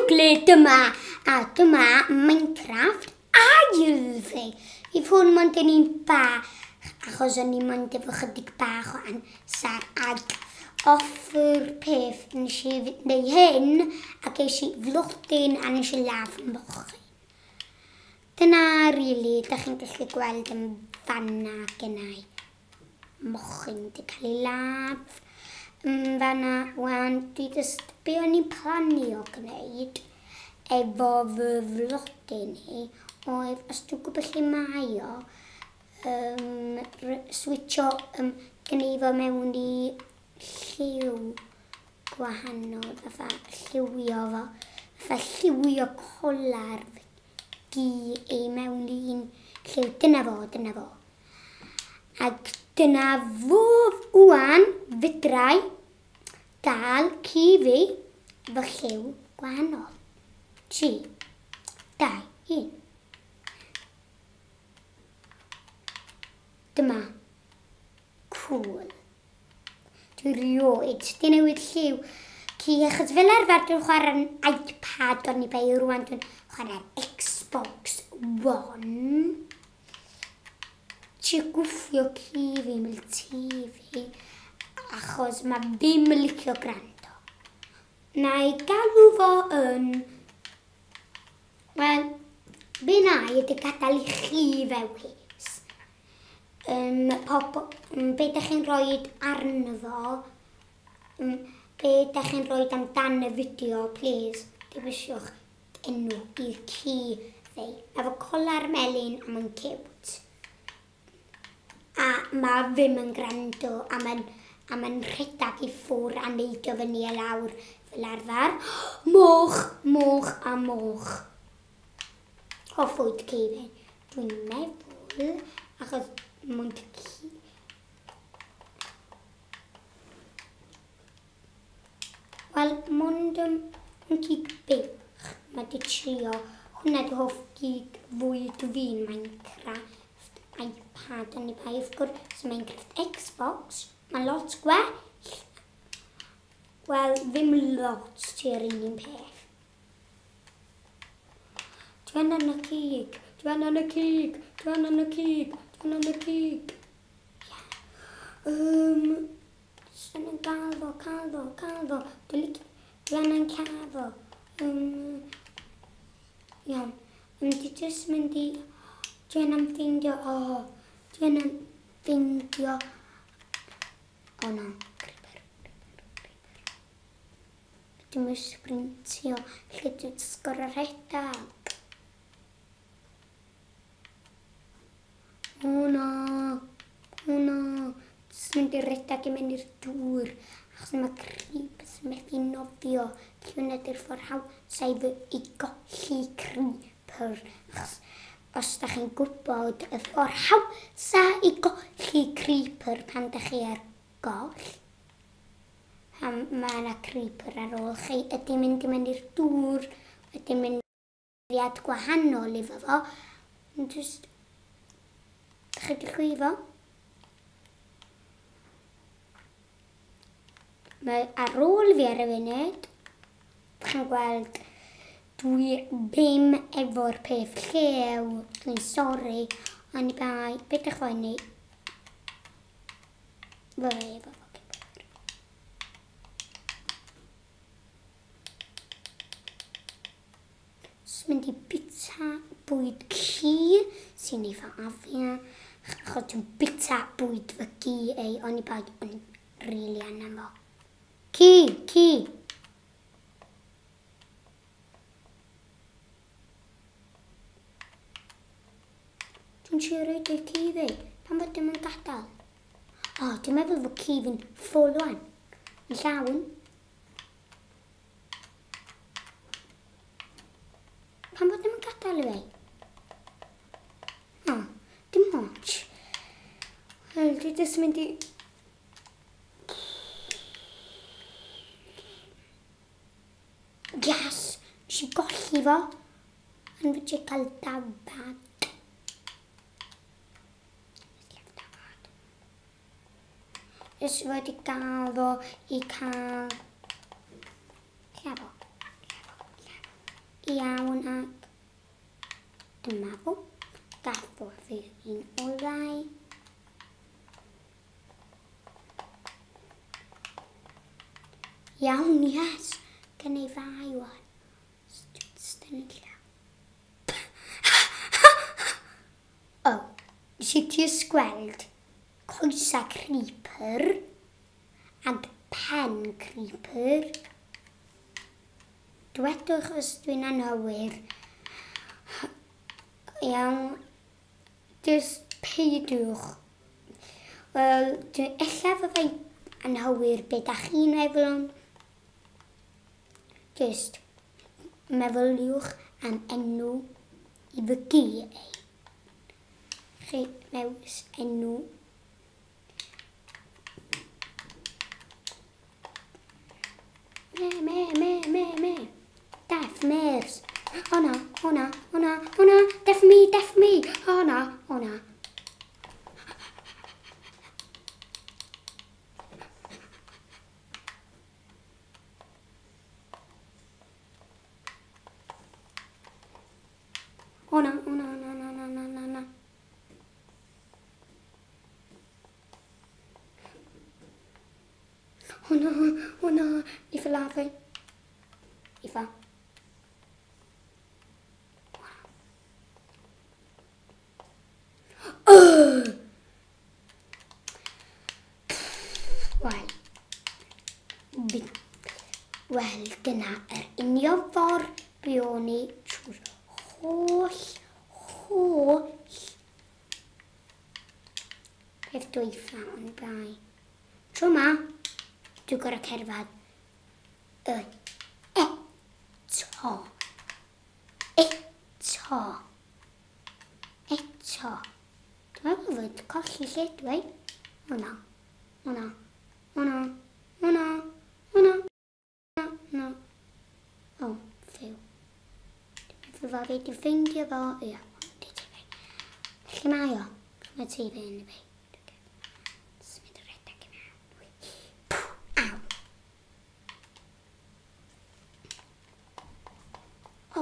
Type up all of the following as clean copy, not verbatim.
Llwglyd yma. A dyma Minecraft ail fi. If hwn mae'n dyn ni'n bach, achos o'n i'n mynd efo chydig bach o amser ag off yr peth nes i neu hyn ac eisiau flodyn a nes i laf yn mochi. Dyna rili, da chi'n gallu gweld yn fanna gennau. Mochyn wedi cael ei laf. Fanna, wan, dwi just be o'n i'n plannu o gwneud efo fy flodyn ni oedd, os dwi'n gwybod lle mae o, switcho gneifo mewn i lliw gwahanol, fatha lliwio fo, fatha lliwio colar gi ei mewn i un lliw. Dyna fo. Ac dyna fodd wwan fydrai dal ci fi fy lliw gwahanol. 3, 2, 1. Dyma. Cool. Dwi rioed. Di newid lliw ci, achos fel arfer dwi'n chwarae'r iPad o'n i bai rwan dwi'n chwarae'r Xbox One. Ti gwffio ci fi mewn TV achos mae ddim yn licio gwrando. Na i galw fo yn... Wel, be na i ydy gadael i chi fewis. Be da chi'n rhoi arno fo, be da chi'n rhoi amdan y fideo, please, dibisiwch enw i'r ci fi. Efo colar melyn a mae'n cute. A mae ddim yn gwrando a mae'n rhedag i ffwr a neud o fyny a lawr fel arfer. Moch a moch. Hoffwyd ci fi. Dwi'n meddwl, achos mwnt ci. Wel, mwnd yn gig bych. Mae di trio. Hwna di hoff gig fwyd fi'n Minecraft. iPad yn ei bai, wrth gwrs, Minecraft Xbox. Mae lot gwell. Wel, ddim lot ti'r un peth. Dwi'n yn y cig. Dwi'n yn y cig. Dwi'n yn gael fo. Dwi'n yn cael fo. Iawn. Di jyst mynd i... Dwi'n yn ffeindio... O no. Dwi'n mynd sprintio. Lle dwi'n sgor yr rhedag. O no. Dwi'n mynd i'r rhedag i mewn i'r dŵr. Achos mae creepers yn methu nofio. Hwna di'r ffordd hawsaf i golli creeper. Achos os da chi'n gwybod y ffordd hawsaf i golli creeper pan da chi ar goll. Mae yna creeper ar ôl chi. Ydy mynd i mewn i'r dŵr. Ydy mynd i'r gwahanol efo fo. Just... Chi di chwifo. Mae ar ôl fi ar y funud, chi'n gweld, dwi ddim efo'r peth llew, dwi'n sori, ond i bai, beth ych fawr ni? Fo efo fo gyfer. Os mynd i bita bwyd ci, sy'n ei fo afia, achos dwi'n bita bwyd fy gi ei, ond i bai, ond rili anna fo. Ci! Dwi'n siŵr oed i'r ci fi, pan fod dim yn gadael. O, dwi'n meddwl fod ci fi'n ffwl wan, yn llawn. Pan fod dim yn gadael i fi? O, dim much. Wel, dwi jyst mynd i... Yes! Nes i golli fo. Yn fyddi cael dafad. Nes i fod i gael fo i cael... Lla fo. iawn ac dyma fo. Gafo fi un olau. Iawn, yes. Gen i fai wan. Styn llaw. O, nes i ti ysgweld coesa creeper ac pen creeper. Dwedwch os dwi'n anghywir. Iawn, jyst peidwch. Wel, ella fy fe'n anghywir beth â chi'n meddwl am. Jyst meddyliwch am enw i fy gi ei. Chi mewis enw. Me. Def, mers. Honna. Def me. Honna. Honna. Ifa lafe. Ifa. Wel, dyna union ffordd brioni trwy'r holl peth dwytha ond bai. Tro ma, dwi'n gorau cerdded eto. Dwi'n gwybod colli lle dwi. Hwna. O, ffew. Dwi'n meddwl fi wedi ffeindio fo. Ia, lle mae o? Mae ti fe yn y fi. Smith yr edrych yn awr. Aw. O,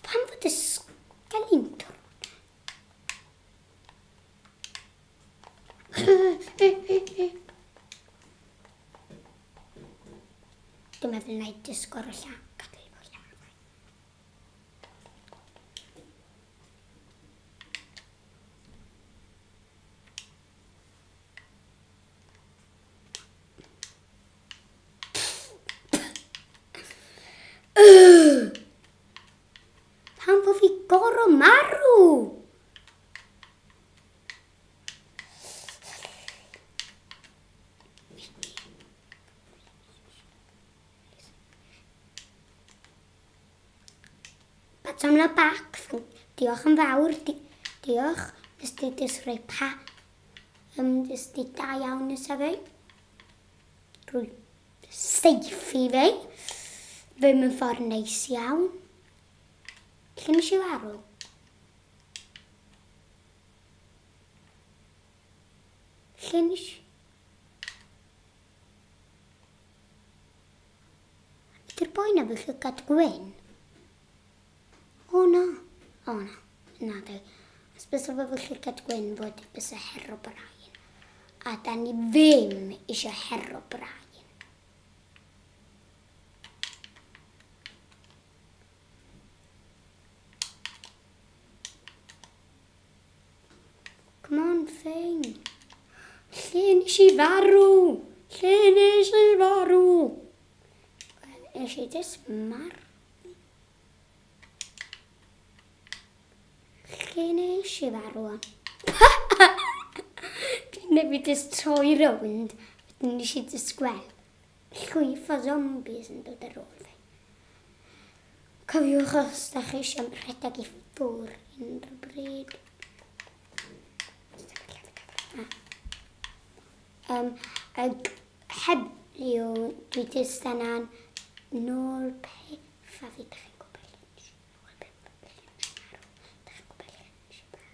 pan fod y sgelyn torod? Dwi'n meddwl na i dysgor o llaw. Gadael fo llaw. Pan fo fi gorau marw? Am na bac, diolch yn fawr, diolch, nes di rhoi nes di da iawn nes a fi. Rwy seifi fi, fe mewn ffordd neis iawn. Lle nes i farw? Lle nes i? Ydy'r boi na fi llygad gwyn? O na. Na dwi. Os bys o fe llygad gwyn fod bys o hero brain. A da ni ddim eisiau hero brain. Come on, thing. Lle nes i farw? Nes i jyst marw. Lle nes i farw? Neu fi jyst troi rownd, nes i jyst gweld llwyth o zombies yn dod ar ôl fi. Cofiwch os da chi eisiau rhedeg i ffwr unrhyw bryd. Heddiw dwi jyst yna'n nôl peth a fi ddech chi'n gwybod lle nes i farw.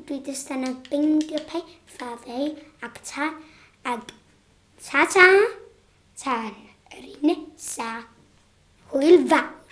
Dwi jyst yna'n bindio peth a fi ac ta-ta tan yr un nesa. Hwyl fawr.